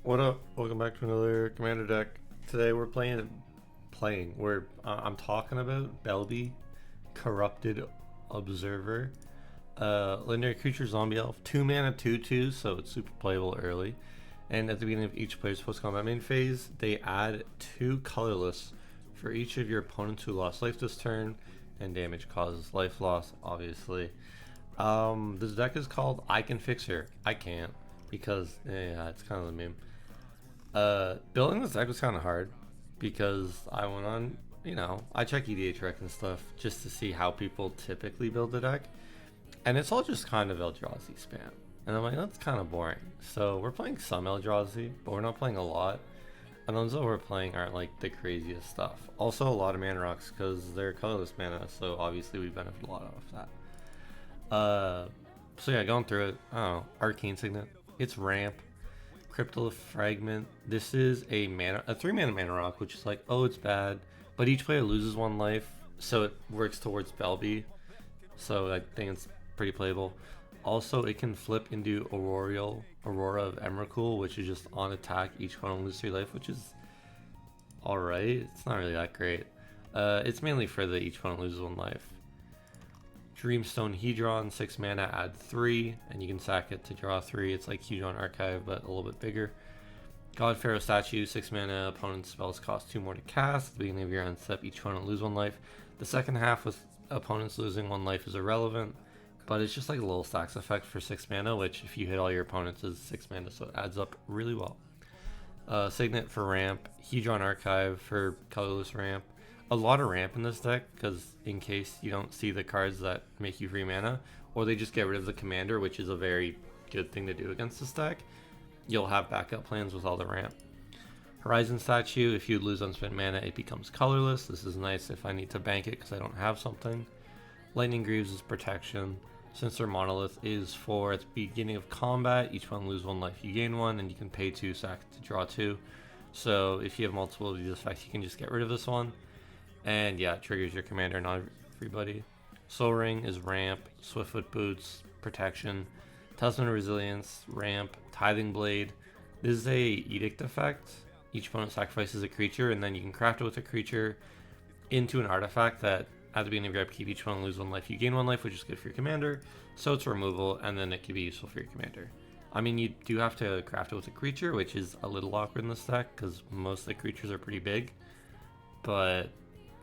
What up? Welcome back to another Commander deck. Today we're I'm talking about Belbe, Corrupted Observer, legendary creature zombie elf, 2 mana 2/2, so it's super playable early. And at the beginning of each player's post combat main phase, they add 2 colorless for each of your opponents who lost life this turn, and damage causes life loss, obviously. This deck is called I Can Fix Her. I can't, because yeah, it's kind of the meme. Building this deck was kind of hard because I went on, I check EDH rec and stuff just to see how people typically build the deck, and it's all just kind of Eldrazi spam. And I'm like, that's kind of boring. So we're playing some Eldrazi, but we're not playing a lot. And the ones that we're playing aren't like the craziest stuff. Also, a lot of mana rocks because they're colorless mana, so obviously we benefit a lot off that. So yeah, going through it. I don't know, Arcane Signet. It's ramp. Cryptolith Fragment. This is a 3 mana mana rock, which is like, oh, it's bad, but each player loses 1 life, so it works towards Belbe. So I think it's pretty playable. Also, it can flip into Aurora of Emrakul, which is just on attack, each opponent loses 3 life, which is alright. It's not really that great. It's mainly for the each opponent loses 1 life. Dreamstone Hedron, 6 mana, add 3, and you can sack it to draw 3. It's like Hedron Archive, but a little bit bigger. God Pharaoh Statue, 6 mana, opponent's spells cost 2 more to cast. At the beginning of your end step, each opponent lose 1 life. The second half with opponents losing 1 life is irrelevant, but it's just like a little stacks effect for 6 mana, which if you hit all your opponents is 6 mana, so it adds up really well. Signet for ramp, Hedron Archive for colorless ramp. A lot of ramp in this deck, because in case you don't see the cards that make you free mana, or they just get rid of the commander, which is a very good thing to do against this deck, you'll have backup plans with all the ramp. Horizon Statue, if you lose unspent mana, it becomes colorless. This is nice if I need to bank it because I don't have something. Lightning Greaves is protection. Since their monolith is for at the beginning of combat, each one lose 1 life, you gain 1, and you can pay 2, sack to draw 2. So if you have multiple of these effects, you can just get rid of this one. And yeah, it triggers your commander, not everybody. Soul Ring is ramp, Swiftfoot Boots, protection, Talisman of Resilience, ramp, Tithing Blade. This is a edict effect. Each opponent sacrifices a creature, and then you can craft it with a creature into an artifact that at the beginning of your upkeep, each opponent loses 1 life. You gain 1 life, which is good for your commander, so it's removal, and then it can be useful for your commander. I mean, you do have to craft it with a creature, which is a little awkward in this deck, because most of the creatures are pretty big, but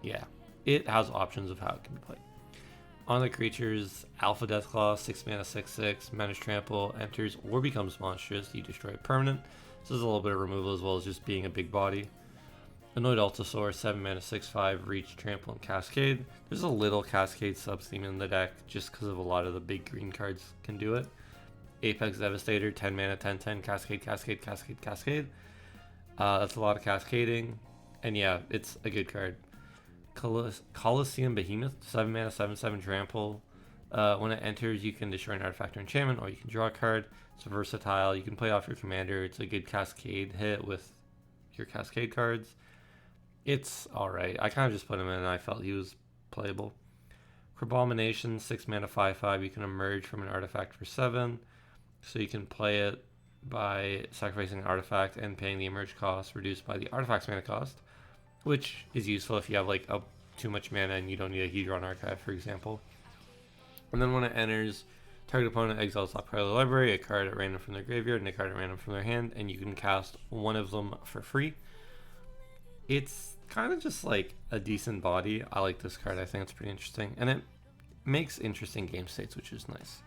yeah, it has options of how it can be played. On the creatures, Alpha Deathclaw, 6 mana 6/6, Menace Trample, enters or becomes monstrous, you destroy a permanent. So there's a little bit of removal as well as just being a big body. Annoyed Altasaur, 7 mana 6/5, Reach, Trample, and Cascade. There's a little Cascade sub-theme in the deck just because of a lot of the big green cards can do it. Apex Devastator, 10 mana 10/10, Cascade, Cascade, Cascade, Cascade. That's a lot of cascading, and yeah, it's a good card. Colosseum Behemoth, 7 mana 7/7 trample. When it enters, you can destroy an artifact or enchantment, or you can draw a card. It's versatile. You can play off your commander. It's a good cascade hit with your cascade cards. It's alright. I kind of just put him in and I felt he was playable. Crabomination, 6 mana 5/5. You can emerge from an artifact for 7. So you can play it by sacrificing an artifact and paying the emerge cost reduced by the artifact's mana cost, which is useful if you have like too much mana and you don't need a Hedron Archive, for example. And then when it enters, target opponent exiles top card of the library, a card at random from their graveyard, and a card at random from their hand, and you can cast 1 of them for free. It's kind of just like a decent body. I like this card. I think it's pretty interesting, and it makes interesting game states, which is nice.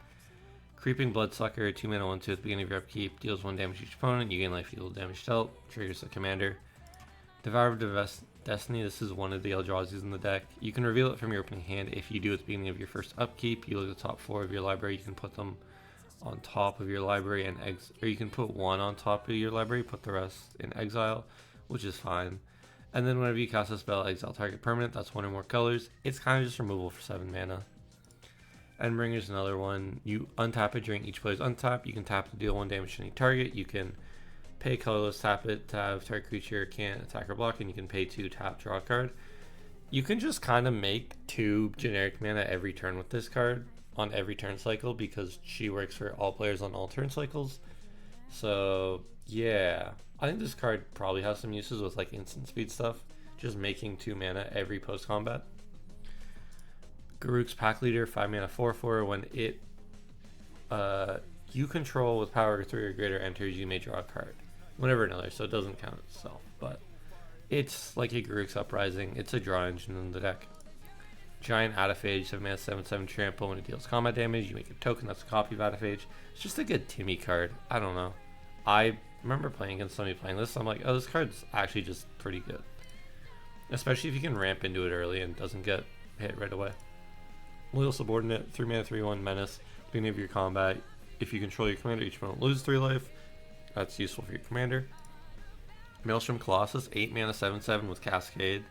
Creeping Bloodsucker, 2 mana 1/2 at the beginning of your upkeep, deals 1 damage to each opponent. You gain life equal damage dealt. Triggers the commander. Devourer of Destiny, this is one of the Eldrazi's in the deck. You can reveal it from your opening hand. If you do at the beginning of your first upkeep, you look at the top 4 of your library, you can put them on top of your library and or you can put 1 on top of your library, put the rest in exile, which is fine. And then whenever you cast a spell, exile target permanent, that's 1 or more colors. It's kind of just removal for 7 mana. Endbringer's another one. You untap it during each player's untap. You can tap to deal 1 damage to any target. You can pay colorless, tap it to have target creature can't attack or block, and you can pay 2, tap, draw a card. You can just kind of make 2 generic mana every turn with this card on every turn cycle because she works for all players on all turn cycles. So Yeah, I think this card probably has some uses with like instant speed stuff. Just making 2 mana every post combat. Garruk's Pack Leader, 5 mana 4/4. When it you control with power 3 or greater enters, you may draw a card. Whenever another, so it doesn't count itself. But it's like a Garruk's Uprising. It's a draw engine in the deck. Giant Adaphage, 7 mana 7/7 trample. When it deals combat damage, you make a token that's a copy of Adaphage. It's just a good Timmy card. I don't know. I remember playing against somebody playing this. I'm like, oh, this card's actually just pretty good. Especially if you can ramp into it early and doesn't get hit right away. Loyal Subordinate, 3 mana 3/1 menace. Beginning of your combat, if you control your commander, each opponent loses 3 life. That's useful for your commander. Maelstrom Colossus, 8 mana 7/7 with Cascade.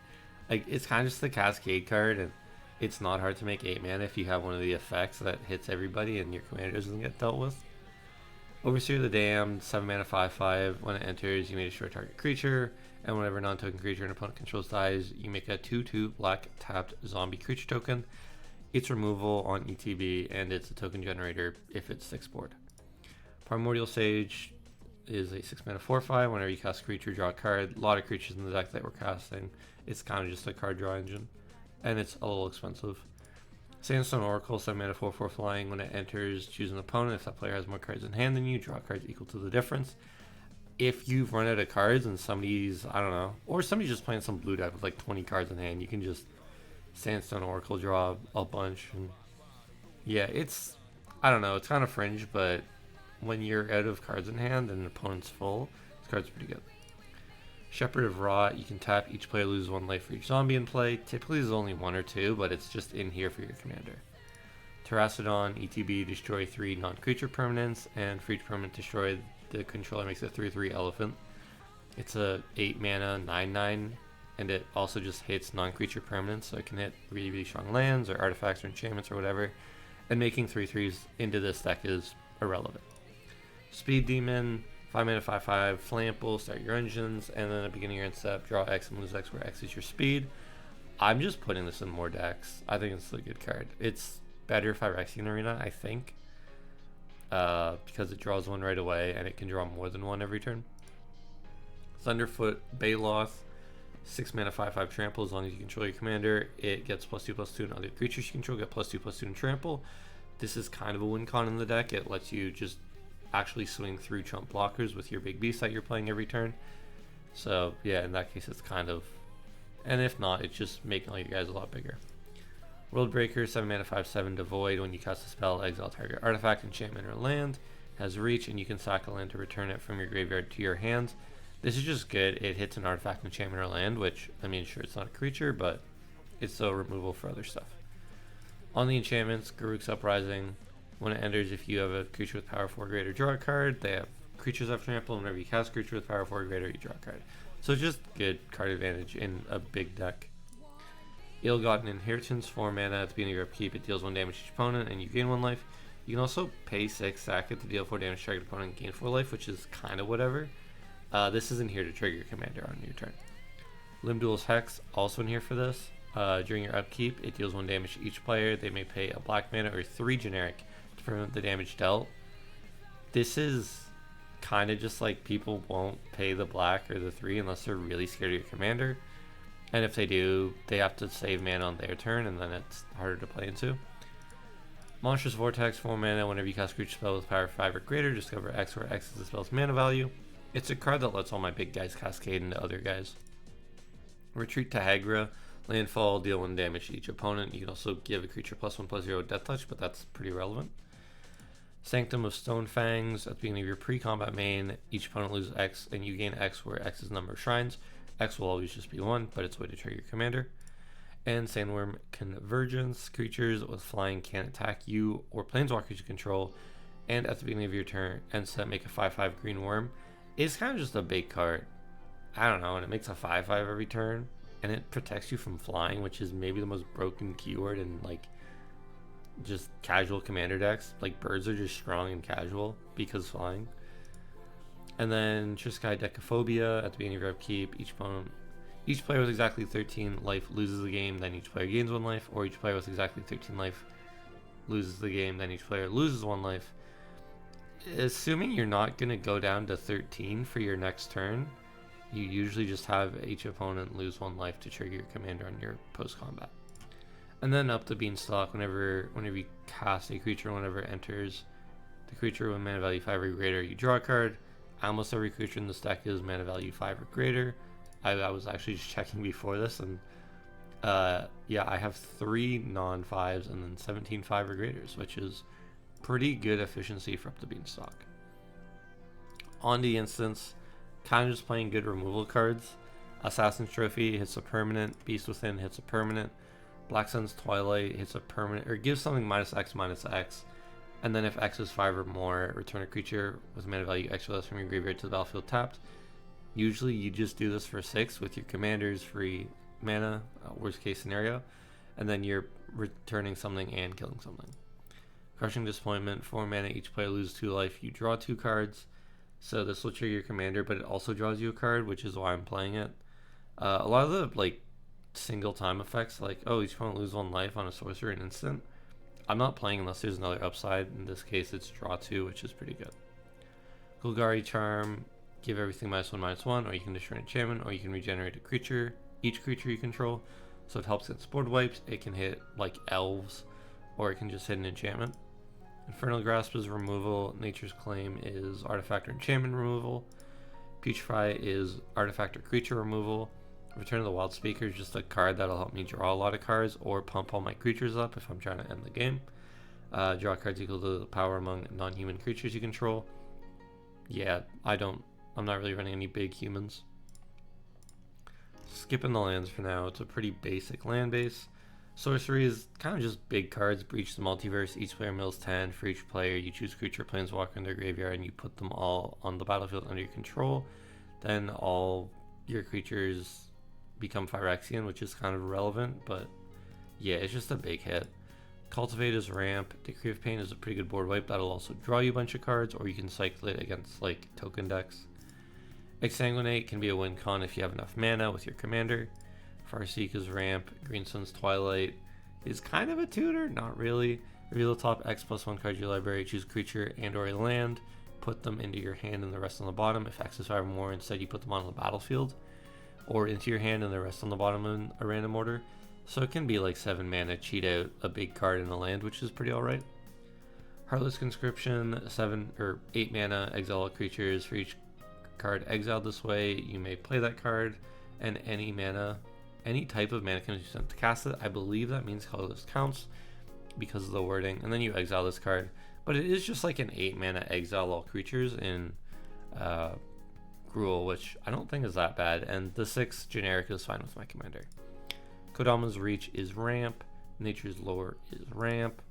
Like, it's kind of just the Cascade card, and it's not hard to make 8 mana if you have one of the effects that hits everybody and your commander doesn't get dealt with. Overseer of the Damned, 7 mana 5/5. When it enters, you may destroy target creature, and whenever a non-token creature an opponent controls dies, you make a 2/2 black tapped zombie creature token. It's removal on ETB, and it's a token generator if it's 6 board. Primordial Sage is a 6 mana 4/5. Whenever you cast a creature, draw a card. A lot of creatures in the deck that we're casting. It's kind of just a card draw engine, and it's a little expensive. Sandstone Oracle, 7 mana 4/4 flying. When it enters, choose an opponent. If that player has more cards in hand than you, draw cards equal to the difference. If you've run out of cards and somebody's, I don't know, or somebody's just playing some blue deck with like 20 cards in hand, you can just Sandstone Oracle draw a bunch. And yeah, it's, I don't know, it's kind of fringe, but when you're out of cards in hand and an opponent's full, this card's pretty good. Shepherd of Rot, you can tap, each player loses 1 life for each zombie in play. Typically there's only 1 or 2, but it's just in here for your commander. Terracodon, ETB, destroy 3 non-creature permanents, and for each permanent destroyed, the controller makes a 3/3 elephant. It's a 8 mana 9/9, and it also just hits non-creature permanents, so it can hit really, really strong lands or artifacts or enchantments or whatever, and making 3/3s into this deck is irrelevant. Speed Demon, 5 mana 5/5, flammable, start your engines, and then at the beginning of your end step, draw X and lose X, where X is your speed. I'm just putting this in more decks. I think it's a good card. It's better Phyrexian Arena, I think, because it draws 1 right away, and it can draw more than 1 every turn. Thunderfoot, Baloth, 6 mana 5/5 trample. As long as you control your commander, it gets +2/+2, and other creatures you control get +2/+2 in trample. This is kind of a win con in the deck. It lets you just actually swing through chump blockers with your big beast that you're playing every turn. So yeah, in that case it's kind of, and if not, it's just making all you guys a lot bigger. Worldbreaker, 7 mana 5/7 devoid. When you cast a spell, exile target artifact, enchantment, or land. Has reach, and you can sack a land to return it from your graveyard to your hand. This is just good. It hits an artifact, enchantment, or land, which, I mean, sure, it's not a creature, but it's a removal for other stuff. On the enchantments, Garruk's Uprising. When it enters, if you have a creature with power 4 or greater, draw a card. They have creatures have trample, and whenever you cast a creature with power 4 or greater, you draw a card. So just good card advantage in a big deck. Ill-Gotten Inheritance, 4 mana. At the beginning of your upkeep, it deals 1 damage to each opponent, and you gain 1 life. You can also pay 6, sack it to deal 4 damage to target opponent and gain 4 life, which is kind of whatever. This isn't here to trigger your commander on your turn. Limdual's Hex, also in here for this. During your upkeep, it deals 1 damage to each player. They may pay a black mana or 3 generic to prevent the damage dealt. This is kind of just like people won't pay the black or the 3 unless they're really scared of your commander. And if they do, they have to save mana on their turn, and then it's harder to play into. Monstrous Vortex, 4 mana. Whenever you cast a creature spell with power 5 or greater, discover X, where X is the spell's mana value. It's a card that lets all my big guys cascade into other guys. Retreat to Hagra. Landfall, deal 1 damage to each opponent. You can also give a creature +1/+0 death touch, but that's pretty relevant. Sanctum of Stonefangs. At the beginning of your pre-combat main, each opponent loses X, and you gain X, where X is the number of shrines. X will always just be 1, but it's a way to trigger your commander. And Sandworm Convergence. Creatures with flying can't attack you or planeswalkers you control. And at the beginning of your turn, end step, make a 5/5 green worm. It's kind of just a big card. I don't know, and it makes a 5/5 every turn. And it protects you from flying, which is maybe the most broken keyword in like just casual commander decks. Like birds are just strong and casual because flying. And then Triskai Decaphobia. At the beginning of your upkeep, each player with exactly 13 life loses the game, then each player gains 1 life, or each player with exactly 13 life loses the game, then each player loses 1 life. Assuming you're not going to go down to 13 for your next turn, you usually just have each opponent lose 1 life to trigger your commander on your post-combat. And then up the beanstalk, whenever you cast a creature, whenever it enters the creature with mana value 5 or greater, you draw a card. Almost every creature in this deck is mana value 5 or greater. I was actually just checking before this, and yeah, I have 3 non-5s and then 17 5 or greaters, which is pretty good efficiency for up the beanstalk. On the instance, kind of just playing good removal cards. Assassin's Trophy hits a permanent, Beast Within hits a permanent, Black Sun's Twilight hits a permanent, or gives something -X, and then if X is 5 or more, return a creature with mana value X or less from your graveyard to the battlefield tapped. Usually you just do this for 6 with your commander's free mana, worst case scenario, and then you're returning something and killing something. Crushing Disappointment, 4 mana, each player loses 2 life, you draw 2 cards, so this will trigger your commander, but it also draws you a card, which is why I'm playing it. A lot of the like single time effects, like, oh, each opponent loses 1 life on a sorcery and instant, I'm not playing unless there's another upside. In this case, it's draw 2, which is pretty good. Golgari Charm, give everything -1/-1, or you can destroy an enchantment, or you can regenerate a creature, each creature you control. So it helps against board wipes. It can hit like elves, or it can just hit an enchantment. Infernal Grasp is removal. Nature's Claim is artifact or enchantment removal. Putrefy is artifact or creature removal. Return of the Wild Speaker is just a card that'll help me draw a lot of cards or pump all my creatures up if I'm trying to end the game. Draw cards equal to the power among non-human creatures you control. Yeah, I'm not really running any big humans. Skipping the lands for now. It's a pretty basic land base. Sorcery is kind of just big cards. Breach the Multiverse. Each player mills 10. For each player, you choose creature, planeswalker in their graveyard, and you put them all on the battlefield under your control. Then all your creatures become Phyrexian, which is kind of relevant, but yeah, it's just a big hit. Cultivate is ramp. Decree of Pain is a pretty good board wipe that'll also draw you a bunch of cards, or you can cycle it against like token decks. Exsanguinate can be a win con if you have enough mana with your commander. Farseek is ramp. Greensun's Twilight is kind of a tutor, not really. Reveal the top X+1 card your library, choose creature and or a land, put them into your hand and the rest on the bottom. If X is 5 or more, instead you put them on the battlefield, or into your hand and the rest on the bottom in a random order. So it can be like 7 mana, cheat out a big card in the land, which is pretty alright. Heartless Conscription, 7 or 8 mana, exile all creatures. For each card exiled this way, you may play that card, and any type of mana can be sent to cast it. I believe that means colorless counts because of the wording, and then you exile this card. But it is just like an 8 mana exile all creatures in Gruul, which I don't think is that bad, and the 6 generic is fine with my commander. Kodama's Reach is ramp. Nature's Lore is ramp.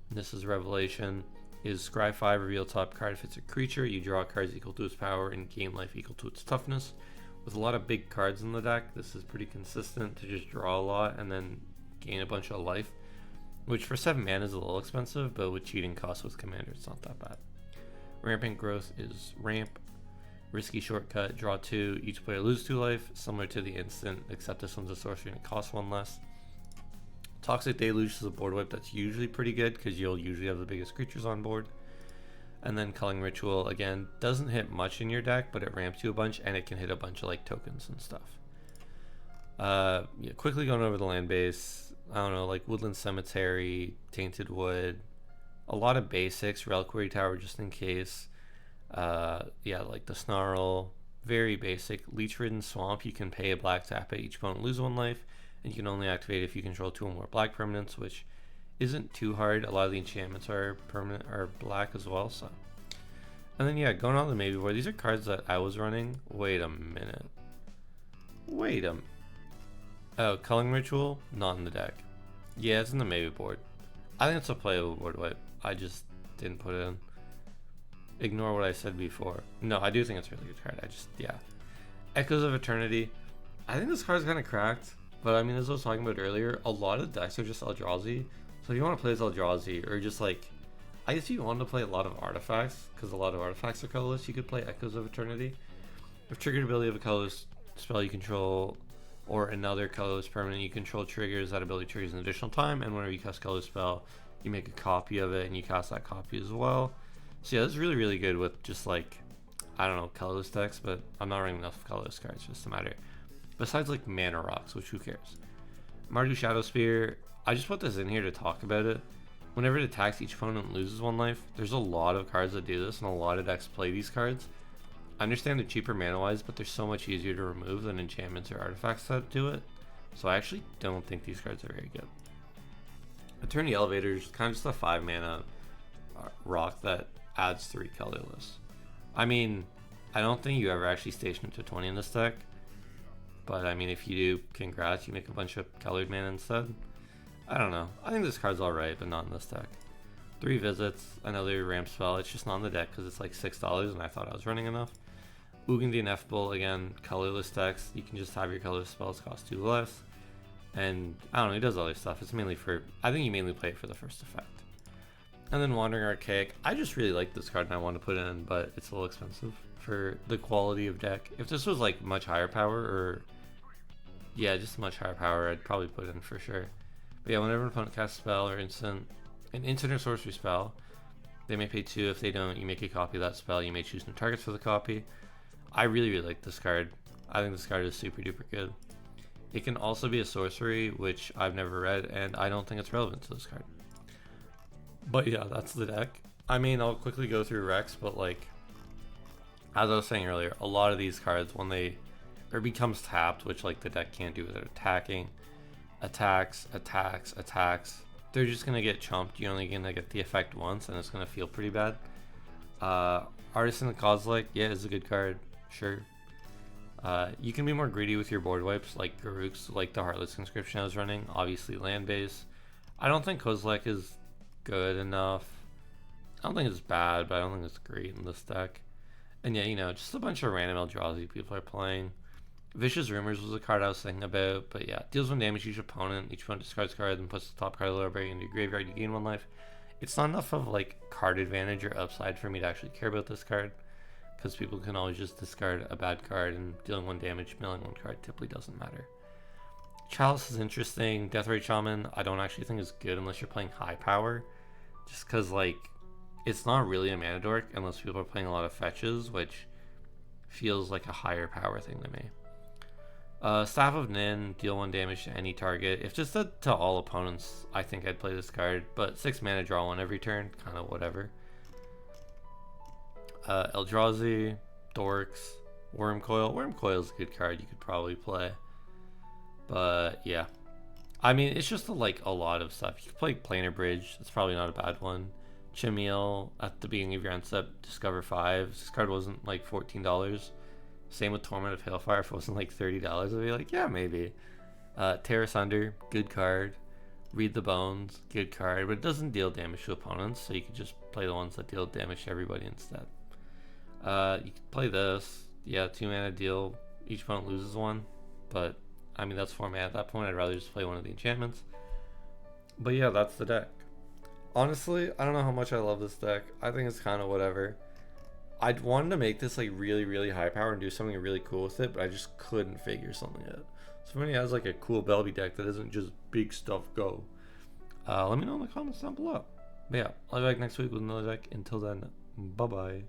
This is Revelation. Is Scry 5, reveal top card. If it's a creature, you draw cards equal to its power and gain life equal to its toughness. With a lot of big cards in the deck, this is pretty consistent to just draw a lot and then gain a bunch of life, which for 7 mana is a little expensive, but with cheating costs with commander, it's not that bad. Rampant Growth is ramp. Risky Shortcut, draw 2, each player loses 2 life, similar to the instant, except this one's a sorcery and it costs 1 less. Toxic Deluge is a board wipe that's usually pretty good because you'll usually have the biggest creatures on board. And then Culling Ritual, again, doesn't hit much in your deck, but it ramps you a bunch, and it can hit a bunch of like tokens and stuff. Yeah, quickly going over the land base, I don't know, like Woodland Cemetery, Tainted Wood, a lot of basics, Reliquary Tower just in case. Yeah, like the Snarl, very basic. Leech Ridden Swamp, you can pay a black tap at each opponent, lose 1 life, and you can only activate if you control 2 or more black permanents, which isn't too hard. A lot of the enchantments are permanent or black as well, so. And then yeah, going on the Maybeboard, these are cards that I was running. Wait a minute. Oh, Culling Ritual, not in the deck. Yeah, it's in the Maybeboard. I think it's a playable board wipe. I just didn't put it in. Ignore what I said before. No, I do think it's a really good card. Yeah. Echoes of Eternity. I think this card's kind of cracked, but I mean, as I was talking about earlier, a lot of decks are just Eldrazi. So if you want to play as Eldrazi, or just like, I guess if you want to play a lot of artifacts, because a lot of artifacts are colorless, you could play Echoes of Eternity. If triggered ability of a colorless spell you control, or another colorless permanent you control triggers, that ability triggers an additional time, and whenever you cast colorless spell, you make a copy of it, and you cast that copy as well. So yeah, this is really, really good with just like, I don't know, colorless decks, but I'm not running enough colorless cards, just to matter. Besides like mana rocks, which who cares? Mardu Shadow Spear, I just put this in here to talk about it. Whenever it attacks, each opponent loses 1 life. There's a lot of cards that do this, and a lot of decks play these cards. I understand they're cheaper mana-wise, but they're so much easier to remove than enchantments or artifacts that do it. So I actually don't think these cards are very good. Eternity Elevator is kind of just a 5 mana rock that adds 3 colorless. I mean, I don't think you ever actually station it to 20 in this deck. But I mean, if you do, congrats, you make a bunch of colored mana instead. I don't know. I think this card's alright, but not in this deck. 3 visits, another ramp spell. It's just not on the deck because it's like $6 and I thought I was running enough. Ugin the Ineffable, again, colorless decks. You can just have your colorless spells cost 2 less. And I don't know, he does other stuff. It's mainly for, I think you mainly play it for the first effect. And then Wandering Archaic. I just really like this card and I want to put it in, but it's a little expensive for the quality of deck. If this was like much higher power, or yeah, just much higher power, I'd probably put it in for sure. But yeah, whenever an opponent casts a spell or an instant or sorcery spell, they may pay 2. If they don't, you make a copy of that spell. You may choose no targets for the copy. I really, really like this card. I think this card is super duper good. It can also be a sorcery, which I've never read, and I don't think it's relevant to this card. But yeah, that's the deck. I mean, I'll quickly go through Rex, but like, as I was saying earlier, a lot of these cards, when they, or becomes tapped, which like the deck can't do without attacking, attacks, they're just going to get chumped. You're only going to get the effect once, and it's going to feel pretty bad. Artisan the Kozilek, yeah, is a good card, sure. You can be more greedy with your board wipes, like Garuk's, like the Heartless Conscription I was running, obviously land base. I don't think Kozilek is good enough. I don't think it's bad, but I don't think it's great in this deck. And yeah, you know, just a bunch of random Eldrazi people are playing. Vicious Rumors was a card I was thinking about, but yeah, deals 1 damage to each opponent. Each opponent discards card and puts the top card of the library into your graveyard. You gain 1 life. It's not enough of like card advantage or upside for me to actually care about this card, because people can always just discard a bad card, and dealing 1 damage, milling 1 card typically doesn't matter. Chalice is interesting. Deathrite Shaman, I don't actually think is good unless you're playing high power, just because like it's not really a mana dork unless people are playing a lot of fetches, which feels like a higher power thing to me. Staff of Nin, deal 1 damage to any target. If just to all opponents, I think I'd play this card, but 6 mana, draw 1 every turn, kind of whatever. Eldrazi, Dorks, Wormcoil. Wormcoil is a good card you could probably play. But yeah, I mean, it's just like a lot of stuff. You could play Planar Bridge, that's probably not a bad one. Chimil, at the beginning of your end step, discover 5. This card wasn't like $14. Same with Torment of Hailfire. If it wasn't like $30, I'd be like, yeah, maybe. Tear Asunder, good card. Read the Bones, good card, but it doesn't deal damage to opponents, so you could just play the ones that deal damage to everybody instead. You could play this. Yeah, 2 mana deal. Each opponent loses 1, but I mean, that's 4 mana at that point. I'd rather just play one of the enchantments. But yeah, that's the deck. Honestly, I don't know how much I love this deck. I think it's kind of whatever. I'd wanted to make this like really, really high power and do something really cool with it, but I just couldn't figure something out. So if anybody has like a cool Belbe deck that isn't just big stuff go, let me know in the comments down below. But yeah, I'll be back next week with another deck. Until then, bye bye.